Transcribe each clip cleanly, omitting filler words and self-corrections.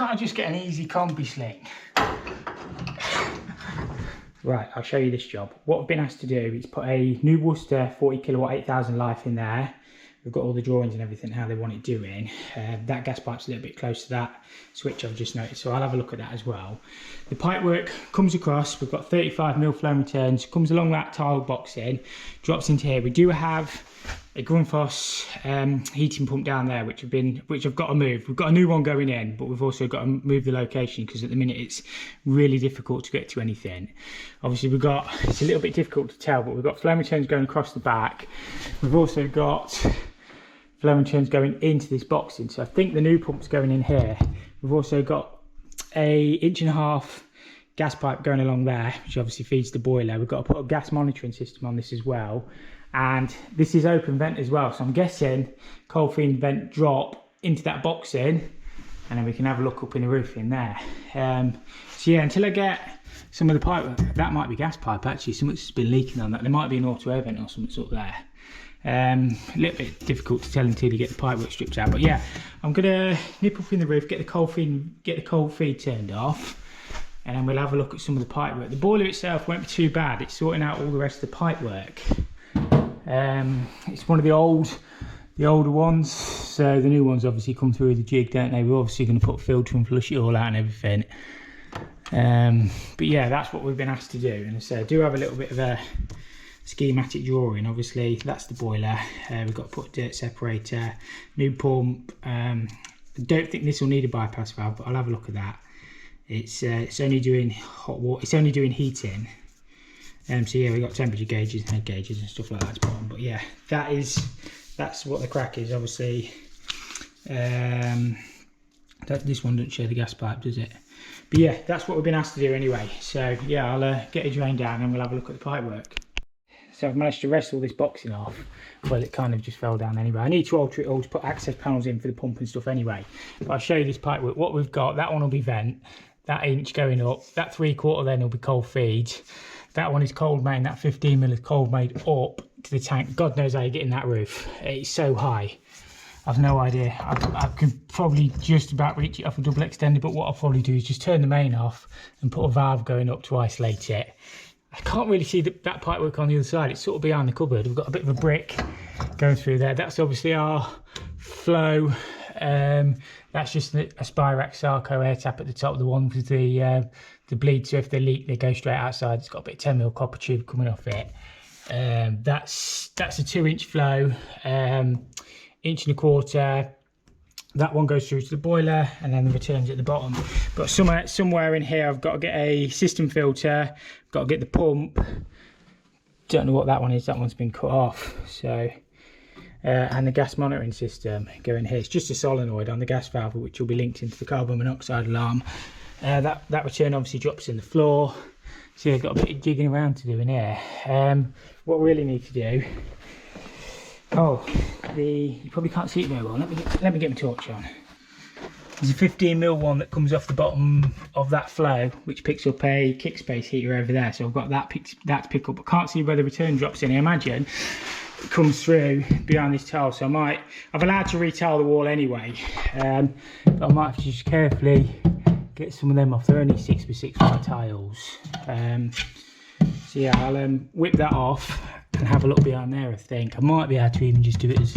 can't I just get an easy combi sling? Right, I'll show you this job. What I've been asked to do is put a new Worcester 40 kilowatt 8000 life in there. We've got all the drawings and everything, how they want it doing. That gas pipe's a little bit close to that switch I've just noticed, so I'll have a look at that as well. The pipe work comes across, we've got 35mm flow returns, comes along that tile box in, drops into here. We do have a Grundfos heating pump down there, which I've got to move. We've got a new one going in, but we've also got to move the location because at the minute it's really difficult to get to anything. Obviously it's a little bit difficult to tell, but we've got flow returns going across the back. We've also got flow returns going into this boxing, so I think the new pump's going in here. We've also got a 1.5 inch gas pipe going along there, which obviously feeds the boiler. We've got to put a gas monitoring system on this as well, and this is open vent as well, so I'm guessing cold feed vent drop into that boxing, and then we can have a look up in the roof in there. So yeah, until I get some of the pipe, that might be gas pipe actually, something's been leaking on that. There might be an auto air vent or something up there. A little bit difficult to tell until you get the pipework stripped out, but yeah, I'm gonna nip up in the roof, get the cold feed turned off, and then we'll have a look at some of the pipework. The boiler itself won't be too bad, it's sorting out all the rest of the pipework. It's one of the older ones, so the new ones obviously come through with the jig, don't they? We're obviously going to put filter and flush it all out and everything. But yeah, that's what we've been asked to do, and so I do have a little bit of a schematic drawing. Obviously that's the boiler, we've got to put a dirt separator, new pump. I don't think this will need a bypass valve, but I'll have a look at that. It's only doing hot water, it's only doing heating. So yeah, we've got temperature gauges and head gauges and stuff like that at the bottom. But yeah, that's what the crack is. Obviously this one doesn't show the gas pipe, does it? But yeah, that's what we've been asked to do anyway. So yeah, I'll get a drain down and we'll have a look at the pipe work. So I've managed to wrestle this boxing off. Well, it kind of just fell down anyway. I need to alter it all to put access panels in for the pump and stuff anyway. But I'll show you this pipe work. What we've got, that one will be vent, that inch going up, that 3/4 then will be cold feed. That one is cold main, that 15mm is cold main up to the tank. God knows how you get in that roof. It's so high. I've no idea. I could probably just about reach it off a double extender, but what I'll probably do is just turn the main off and put a valve going up to isolate it. I can't really see that pipe work on the other side. It's sort of behind the cupboard. We've got a bit of a brick going through there. That's obviously our flow. That's just a Spirax Sarco air tap at the top, the one with the bleed, so if they leak they go straight outside. It's got a bit of 10mm copper tube coming off it. That's a 2-inch flow, 1.25 inches. That one goes through to the boiler and then the returns at the bottom. But somewhere in here I've got to get a system filter, got to get the pump. Don't know what that one is, that one's been cut off. So and the gas monitoring system going here. It's just a solenoid on the gas valve which will be linked into the carbon monoxide alarm. That return obviously drops in the floor. So I've got a bit of jigging around to do in here. What we really need to do, you probably can't see it very well. Let me get my torch on. There's a 15mm one that comes off the bottom of that flow, which picks up a kick space heater over there. So I've got that to pick up. I can't see where the return drops in. I imagine it comes through behind this tile. So I've allowed to retile the wall anyway, but I might have to just carefully get some of them off. They're only 6x6 tiles. So yeah, I'll whip that off and have a look behind there. I think I might be able to even just do it as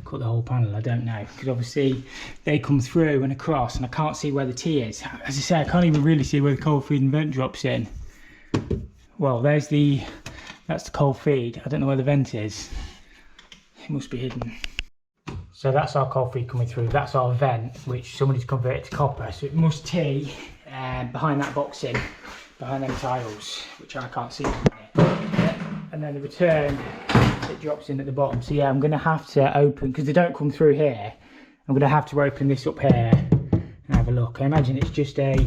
cut the whole panel. I don't know, because obviously they come through and across and I can't see where the T is. As I say, I can't even really see where the cold feed and vent drops in. Well, that's the cold feed. I don't know where the vent is. It must be hidden. So that's our cold feed coming through. That's our vent, which somebody's converted to copper. So it must T behind that boxing, behind them tiles, which I can't see. And then the return, it drops in at the bottom. So yeah, I'm going to have to open, because they don't come through here, I'm going to have to open this up here and have a look. I imagine it's just I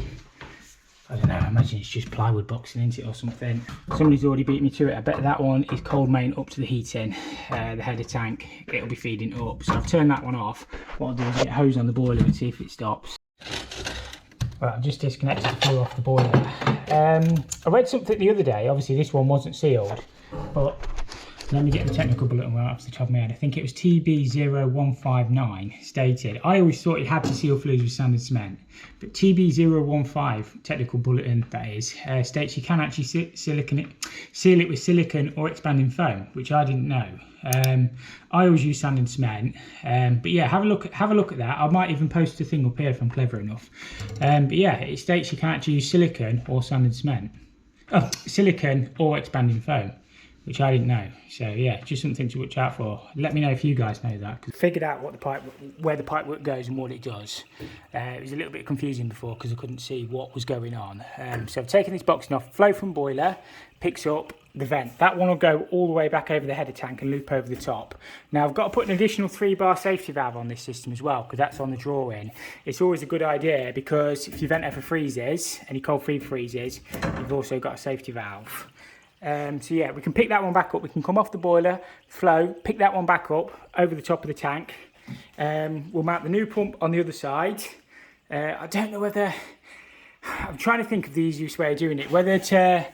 don't know, I imagine it's just plywood boxing into it or something. Somebody's already beat me to it. I bet that one is cold main up to the heating, the header tank. It'll be feeding up. So I've turned that one off. What I'll do is get a hose on the boiler and see if it stops. Right, I've just disconnected the floor off the boiler. I read something the other day, obviously this one wasn't sealed, but Let me get the technical bulletin right off the top of my head. I think it was TB0159 stated. I always thought it had to seal fluids with sand and cement, but TB015 technical bulletin, that is, states you can actually seal it with silicone or expanding foam, which I didn't know. I always use sand and cement, but yeah, have a look at that. I might even post a thing up here if I'm clever enough. But yeah, it states you can actually use silicone or sand and cement. Oh, silicone or expanding foam, which I didn't know. So yeah, just something to watch out for. Let me know if you guys know that. Figured out what where the pipework goes and what it does. It was a little bit confusing before because I couldn't see what was going on. So I've taken this boxing off. Flow from boiler picks up the vent. That one will go all the way back over the header tank and loop over the top. Now I've got to put an additional 3-bar safety valve on this system as well, because that's on the drawing. It's always a good idea because if your vent ever freezes, any cold feed freezes, you've also got a safety valve. So yeah, we can pick that one back up. We can come off the boiler, flow, pick that one back up over the top of the tank. We'll mount the new pump on the other side. I don't know whether, I'm trying to think of the easiest way of doing it, whether to,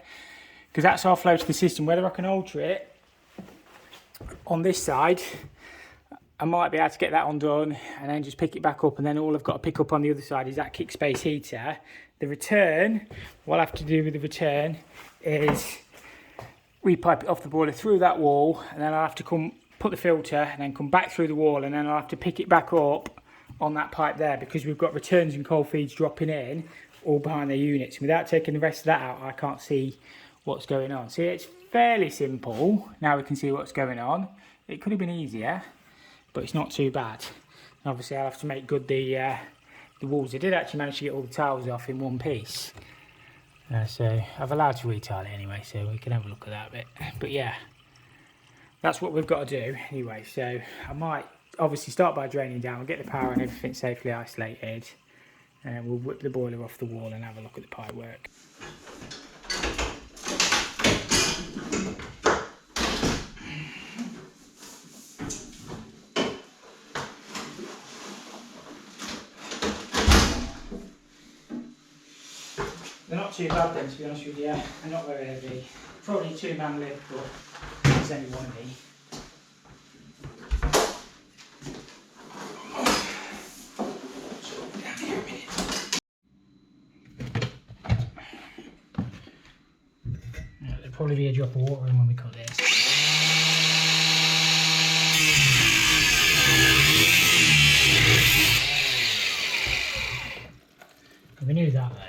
because that's our flow to the system, whether I can alter it on this side. I might be able to get that undone and then just pick it back up, and then all I've got to pick up on the other side is that kick space heater. The return, what I have to do with the return is repipe it off the boiler through that wall, and then I'll have to come put the filter and then come back through the wall, and then I'll have to pick it back up on that pipe there, because we've got returns and cold feeds dropping in all behind the units. Without taking the rest of that out, I can't see what's going on. See, it's fairly simple. Now we can see what's going on. It could have been easier, but it's not too bad. Obviously I'll have to make good the walls. I did actually manage to get all the tiles off in one piece. So I've allowed to retile it anyway, so we can have a look at that bit. But yeah, that's what we've got to do anyway. So I might obviously start by draining down, get the power and everything safely isolated, and we'll whip the boiler off the wall and have a look at the pipe work. They're not too bad then, to be honest with you. They're not very heavy. Probably 2-man lift, but there's only one of me. There'll probably be a drop of water in when we cut this. We knew that though.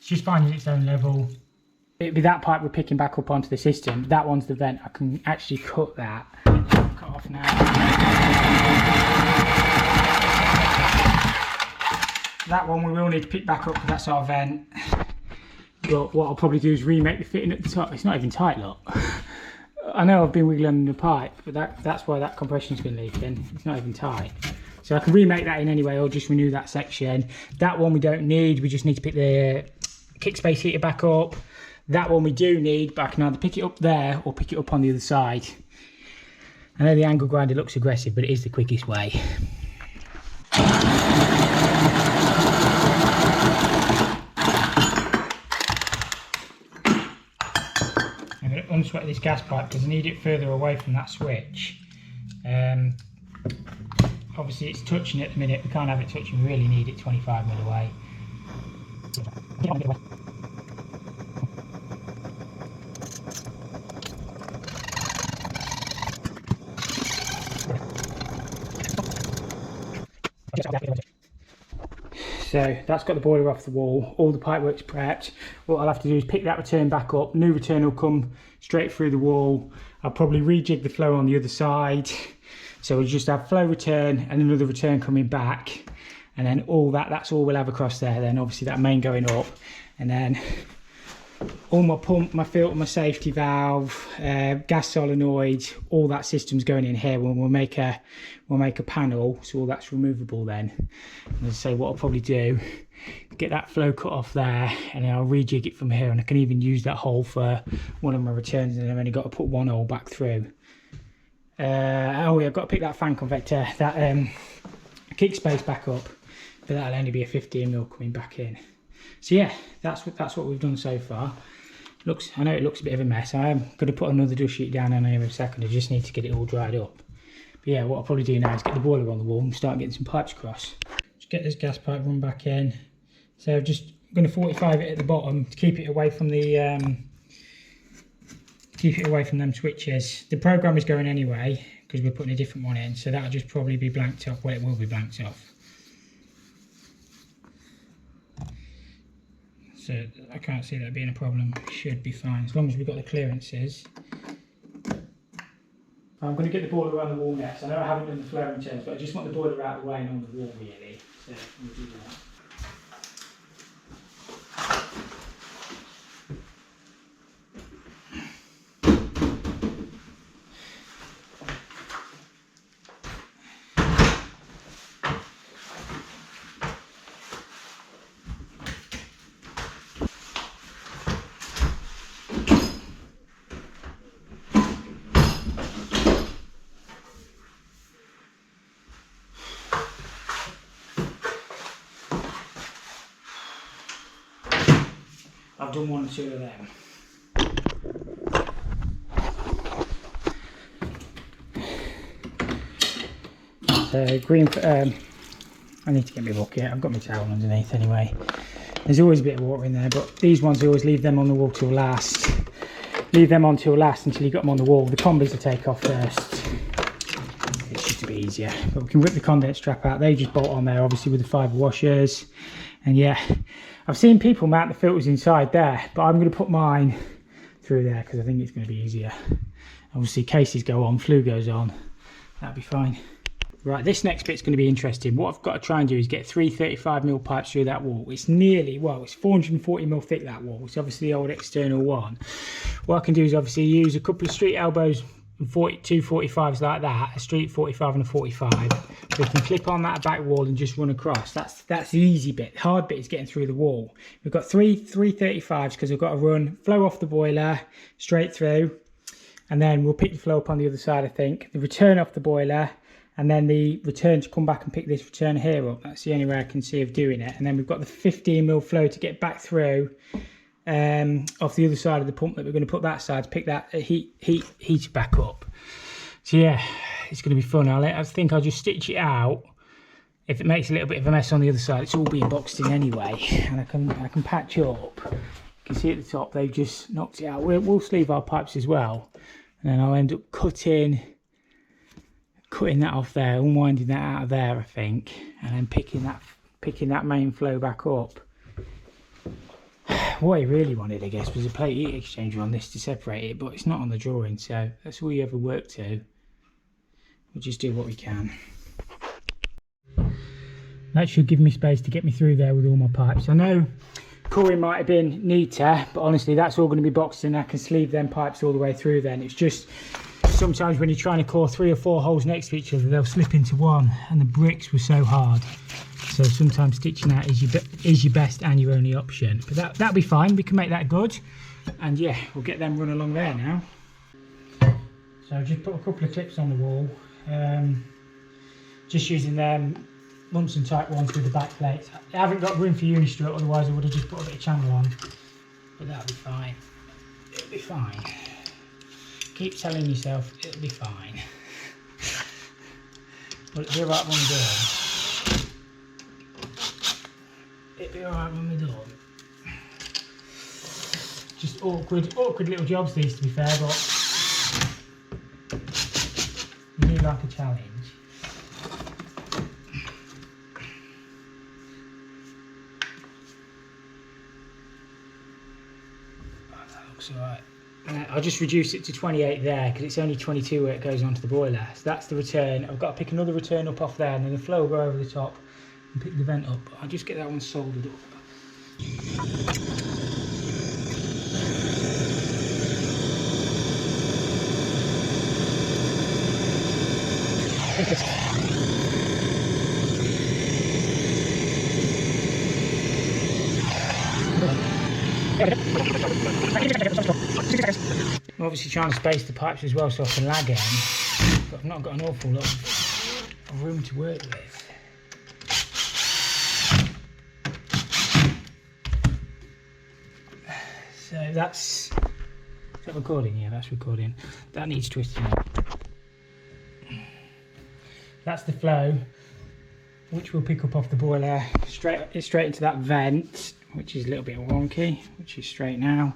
Just finding its own level. It'd be that pipe we're picking back up onto the system. That one's the vent. I can actually cut that. Cut off now. That one we will need to pick back up because that's our vent. But what I'll probably do is remake the fitting at the top. It's not even tight, look. I know I've been wiggling the pipe, but that's why that compression's been leaking. It's not even tight. So I can remake that in anyway, or just renew that section. That one we don't need. We just need to pick the kick space heater back up. That one we do need, but I can either pick it up there or pick it up on the other side. I know the angle grinder looks aggressive, but it is the quickest way. I'm going to unsweat this gas pipe because I need it further away from that switch. Obviously it's touching at the minute, we can't have it touching, we really need it 25mm away. So that's got the boiler off the wall, all the pipework's prepped. What I'll have to do is pick that return back up, new return will come straight through the wall. I'll probably rejig the flow on the other side. So we'll just have flow return and another return coming back. And then all that's all we'll have across there. Then obviously that main going up. And then all my pump, my filter, my safety valve, gas solenoid, all that system's going in here. We'll make a panel, so all that's removable then. And as I say, what I'll probably do, get that flow cut off there, and then I'll rejig it from here, and I can even use that hole for one of my returns, and I've only got to put one hole back through. Oh yeah, I've got to pick that fan convector, that kick space back up, but that'll only be a 15mm coming back in. So yeah, that's what we've done so far. I know it looks a bit of a mess. I am going to put another dust sheet down on here in a second. I just need to get it all dried up. But yeah, what I'll probably do now is get the boiler on the wall and start getting some pipes across. Just get this gas pipe run back in. So I'm just going to 45 it at the bottom to keep it away from the them switches. The program is going anyway because we're putting a different one in, so that'll just probably be blanked off. Well, it will be blanked off. So I can't see that being a problem. It should be fine as long as we've got the clearances. I'm going to get the boiler around the wall next. I know I haven't done the flooring turns, but I just want the boiler out of the way and on the wall really. So we'll do that. I've done 1 or 2 of them. So green, I need to get my bucket. I've got my towel underneath anyway. There's always a bit of water in there, but these ones I always leave them on the wall till last. Leave them on till last until you got them on the wall. The combis will take off first. It's just a bit easier. But we can rip the condensate strap out. They just bolt on there, obviously with the fibre washers. And yeah, I've seen people mount the filters inside there, but I'm going to put mine through there because I think it's going to be easier. Obviously cases go on, flue goes on, that'll be fine. Right, this next bit's going to be interesting. What I've got to try and do is get 3 35mm pipes through that wall. It's nearly, well, it's 440mm thick, that wall. It's obviously the old external one. What I can do is obviously use a couple of street elbows and 2 45s like that, a street 45 and a 45. We can clip on that back wall and just run across. That's the easy bit. The hard bit is getting through the wall. We've got 3 35s because I've got to run flow off the boiler straight through, and then we'll pick the flow up on the other side, I think. The return off the boiler, and then the return to come back and pick this return here up. That's the only way I can see of doing it. And then we've got the 15mm flow to get back through off the other side of the pump that we're going to put that side to pick that heater back up. So yeah, it's going to be fun. I think I'll just stitch it out. If it makes a little bit of a mess on the other side, it's all being boxed in anyway, and I can patch up. You can see at the top they've just knocked it out. We'll sleeve our pipes as well, and then I'll end up cutting that off there, unwinding that out of there, I think, and then picking that main flow back up. What he really wanted, I guess, was a plate heat exchanger on this to separate it, but it's not on the drawing, so that's all you ever work to. We'll just do what we can. That should give me space to get me through there with all my pipes. I know coring might have been neater, but honestly that's all going to be boxed in. I can sleeve them pipes all the way through then. It's just sometimes when you're trying to core 3 or 4 holes next to each other, they'll slip into one, and the bricks were so hard. So sometimes stitching out is your best and your only option. But that'll be fine. We can make that good. And yeah, we'll get them run along there now. So I've just put a couple of clips on the wall. Just using them Munson type ones with the back plates. I haven't got room for unistrut, otherwise I would have just put a bit of channel on. But that'll be fine. It'll be fine. Keep telling yourself it'll be fine. Will it be alright when we're done? It'll be alright when we're done. Just awkward little jobs these, to be fair, but you do like a challenge. That looks alright. I'll just reduce it to 28 there because it's only 22 where it goes onto the boiler. So that's the return. I've got to pick another return up off there, and then the flow will go over the top and pick the vent up. I'll just get that one soldered up. I'm obviously trying to space the pipes as well so I can lag in, but I've not got an awful lot of room to work with. So that's, is that recording? Yeah, that's recording. That needs twisting up. That's the flow, which we'll pick up off the boiler straight into that vent, which is a little bit wonky, which is straight now.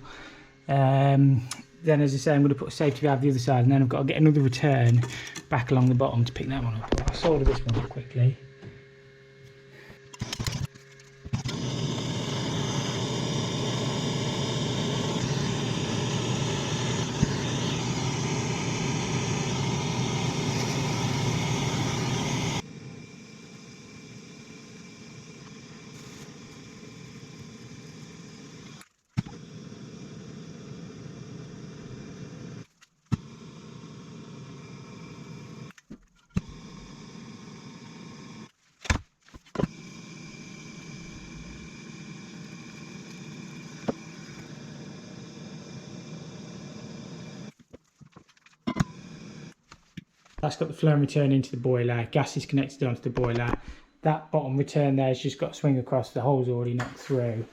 Then, as I say, I'm going to put a safety valve the other side, and then I've got to get another return back along the bottom to pick that one up. I'll solder this one up quickly. That's got the flow and return into the boiler. Gas is connected onto the boiler. That bottom return there has just got to swing across. The hole's already knocked through.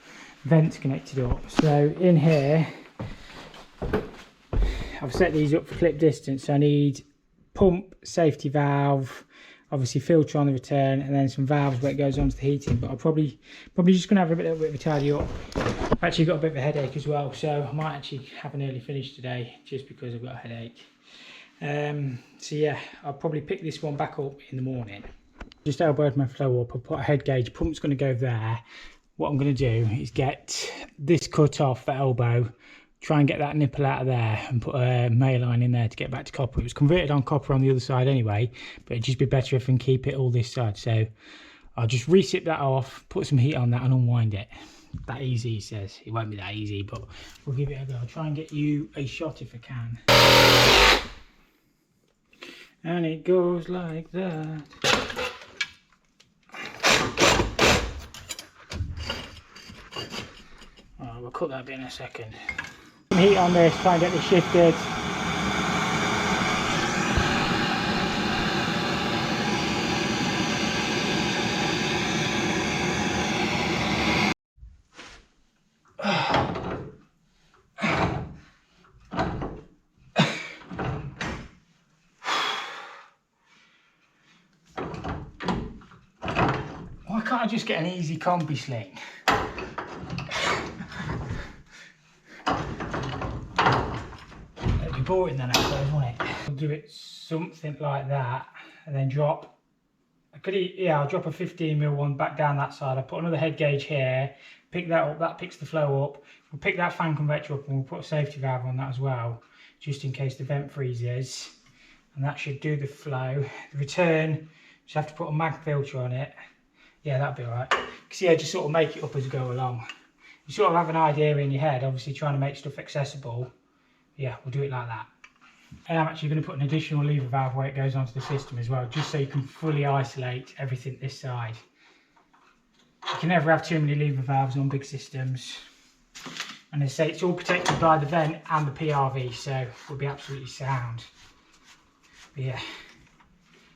Vent's connected up. So in here, I've set these up for clip distance. So I need pump, safety valve, obviously filter on the return, and then some valves where it goes onto the heating. But I'll probably just going to have a little bit of a tidy up. I've actually got a bit of a headache as well, so I might actually have an early finish today just because I've got a headache. So yeah, I'll probably pick this one back up in the morning. Just elbowed my flow up. I'll put a head gauge. Pump's going to go there. What I'm going to do is get this cut off the elbow, try and get that nipple out of there, and put a main line in there to get back to copper. It was converted on copper on the other side anyway, but it'd just be better if I can keep it all this side. So I'll just resip that off, put some heat on that, and unwind it. That easy, he says. It won't be that easy, but we'll give it a go. I'll try and get you a shot if I can. And it goes like that. Oh, we'll cut that bit in a second. Heat on this, try and get this shifted. Why can't I just get an easy combi sling? It'd be boring then, I suppose, wouldn't it? I'll do it something like that, and then drop. I'll drop a 15mm one back down that side. I'll put another head gauge here, pick that up, that picks the flow up. We'll pick that fan convector up and we'll put a safety valve on that as well, just in case the vent freezes. And that should do the flow. The return, just have to put a mag filter on it. Yeah, that'd be alright. Because yeah, just sort of make it up as you go along. You sort of have an idea in your head, obviously trying to make stuff accessible. Yeah, we'll do it like that. And I'm actually going to put an additional lever valve where it goes onto the system as well, just so you can fully isolate everything this side. You can never have too many lever valves on big systems. And as I say, it's all protected by the vent and the PRV, so we'll be absolutely sound. But yeah,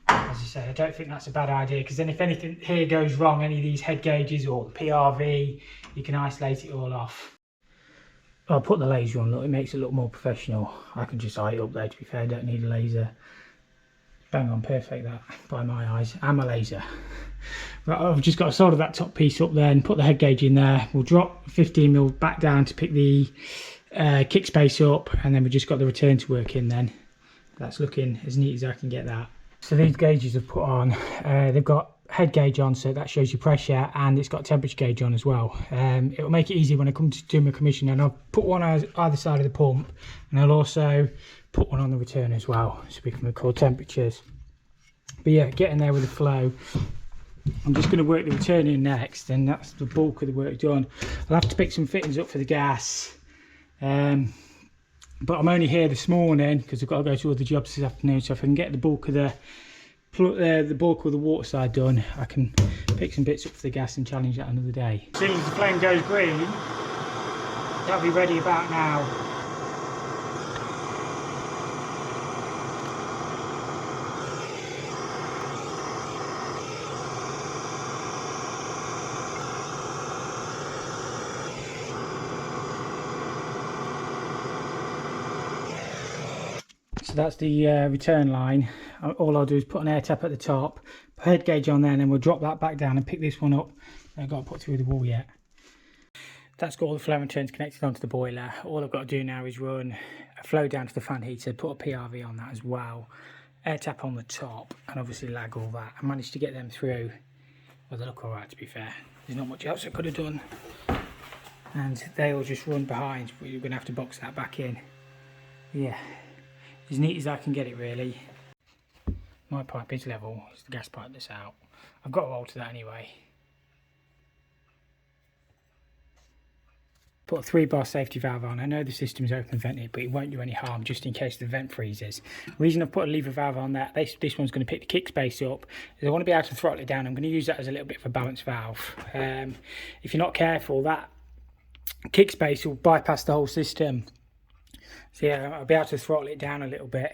as I say, I don't think that's a bad idea, because then if anything here goes wrong, any of these head gauges or the PRV, you can isolate it all off. I'll put the laser on, look, it makes it look more professional. I can just eye it up there, to be fair, I don't need a laser. Bang on, perfect that, by my eyes, and my laser. Right, I've just got to solder that top piece up there and put the head gauge in there. We'll drop 15mm back down to pick the kick space up, and then we've just got the return to work in then. That's looking as neat as I can get that. So these gauges I've put on, they've got head gauge on, so that shows you pressure, and it's got temperature gauge on as well. It'll make it easy when I come to do my commission, and I'll put one on either side of the pump, and I'll also put one on the return as well, so we can record temperatures. But yeah, getting there with the flow. I'm just going to work the return in next, and that's the bulk of the work done. I'll have to pick some fittings up for the gas, but I'm only here this morning because I've got to go to other jobs this afternoon, so if I can get the bulk of the water side done, I can pick some bits up for the gas and challenge that another day. As soon as the flame goes green, that'll be ready about now. that's the return line. All I'll do is put an air tap at the top, put a head gauge on there, and then we'll drop that back down and pick this one up. I've got to put through the wall yet. That's got all the flow returns connected onto the boiler. All I've got to do now is run a flow down to the fan heater, put a PRV on that as well, air tap on the top, and obviously lag all that. I managed to get them through. Well, they look alright, to be fair. There's not much else I could have done. And they all just run behind, but you're going to have to box that back in. Yeah, as neat as I can get it, really. My pipe is level, it's the gas pipe that's out. I've got to alter that anyway. Put a 3-bar safety valve on. I know the system's open vented, but it won't do any harm just in case the vent freezes. The reason I've put a lever valve on that, this one's going to pick the kick space up, is I want to be able to throttle it down. I'm going to use that as a little bit of a balance valve. If you're not careful, that kick space will bypass the whole system. So yeah, I'll be able to throttle it down a little bit.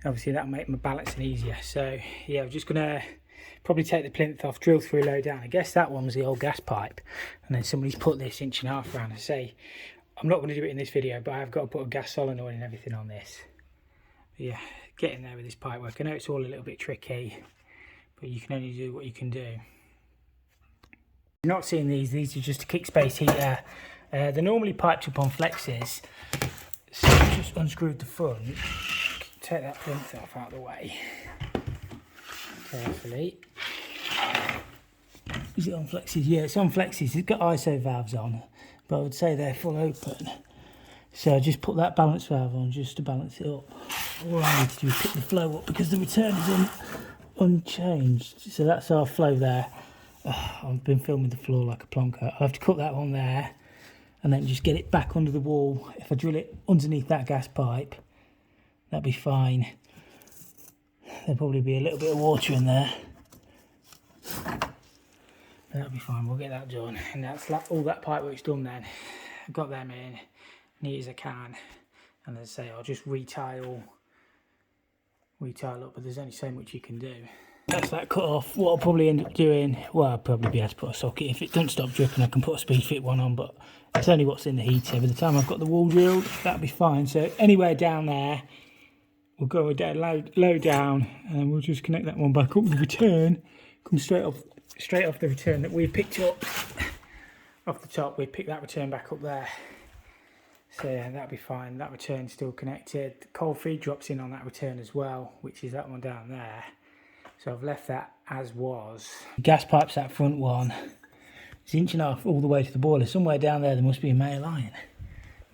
Obviously that'll make my balancing easier. So yeah, I'm just going to probably take the plinth off, drill through low down. I guess that one was the old gas pipe, and then somebody's put this 1.5 inch around. I say, I'm not going to do it in this video, but I've got to put a gas solenoid and everything on this. But yeah, getting there with this pipe work. I know it's all a little bit tricky, but you can only do what you can do. You're not seeing these are just a kick space heater. They're normally piped up on flexes, so I've just unscrewed the front. Take that plinth off out of the way carefully. Is it on flexes? Yeah, it's on flexes. It's got ISO valves on, but I would say they're full open. So I just put that balance valve on just to balance it up. All I need to do is pick the flow up because the return is unchanged. So that's our flow there. I've been filming the floor like a plonker. I'll have to cut that on there and then just get it back under the wall. If I drill it underneath that gas pipe, that'd be fine. There'll probably be a little bit of water in there. That'll be fine, we'll get that done. And that's all that pipe work's done then. I've got them in, neat as I can. And as I say, I'll just retile up, but there's only so much you can do. That's that cut off. What I'll probably end up doing, well, I'll probably be able to put a socket. If it doesn't stop dripping, I can put a speed fit one on, but it's only what's in the heater. By the time I've got the wall drilled, that'll be fine. So anywhere down there, we'll go down, low down, and then we'll just connect that one back up. The return comes straight off the return that we picked up off the top. We pick that return back up there. So yeah, that'll be fine. That return's still connected. The cold feed drops in on that return as well, which is that one down there. So I've left that as was. The gas pipe's that front one. It's 1.5 inch all the way to the boiler. Somewhere down there must be a male iron.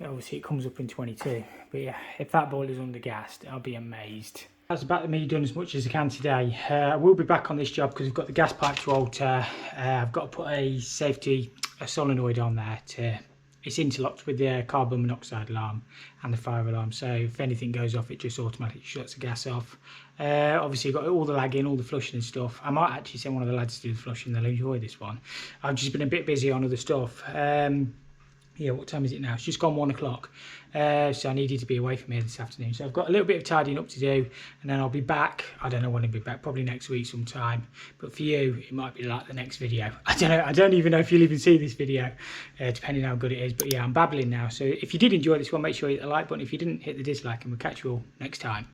Obviously it comes up in 22. But yeah, if that boiler's under gassed, I'll be amazed. That's about me done as much as I can today. I will be back on this job because we've got the gas pipe to alter. I've got to put a solenoid on there. It's interlocked with the carbon monoxide alarm and the fire alarm, so if anything goes off, it just automatically shuts the gas off. Obviously, you've got all the lagging, all the flushing and stuff. I might actually send one of the lads to do the flushing, they'll enjoy this one. I've just been a bit busy on other stuff. Yeah, what time is it now? It's just gone 1 o'clock. So I needed to be away from here this afternoon. So I've got a little bit of tidying up to do, and then I'll be back. I don't know when I'll be back, probably next week sometime. But for you, it might be like the next video. I don't know. I don't even know if you'll even see this video, depending how good it is. But yeah, I'm babbling now. So if you did enjoy this one, make sure you hit the like button. If you didn't, hit the dislike, and we'll catch you all next time.